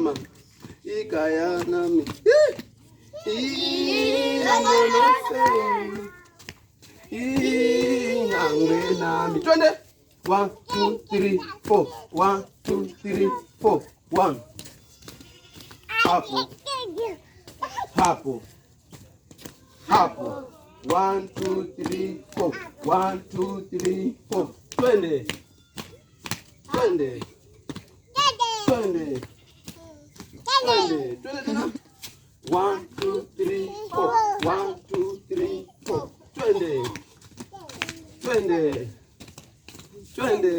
Jerusalema, ikaya nami. Ingangwe nami. Twende. 1, 2, 3, 4. 1, 2, 3, 4. 1. Hapo. Hapo. Hapo. 1, 2, 3, 4. 1, 2, 3, 4. Twende. Twende. Twende. Twende. Twende tena. 1, 2, 3, 4. 1, 2, 3, 4. Twende. Twende. Twende.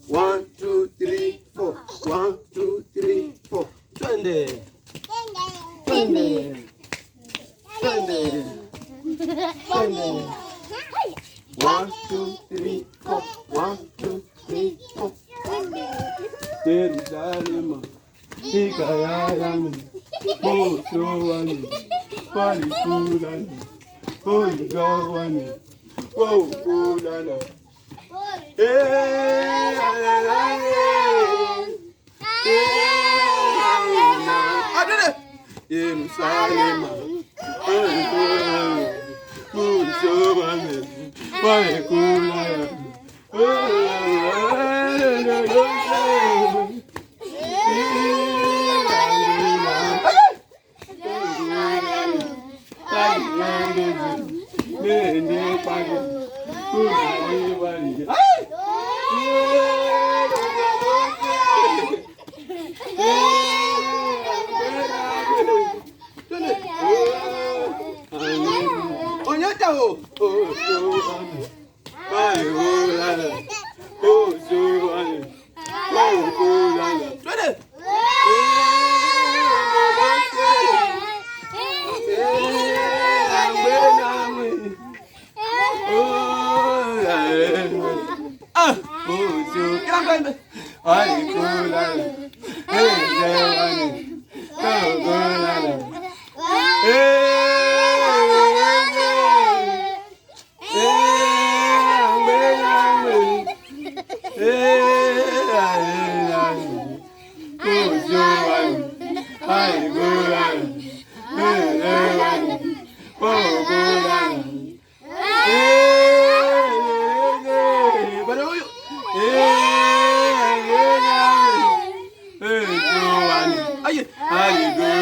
1, 2, 3, 4. 1, 2, 3, 4. Twende. Twende. Twende. Twende. 1, 2, 3, 4. 1, 2, 3, 4. Jerusalema, ikayayami, Mosowani, Palikulani, Oligawani, Waukulana. Jerusalema, Mosowani, Palikulani. Aye, aye,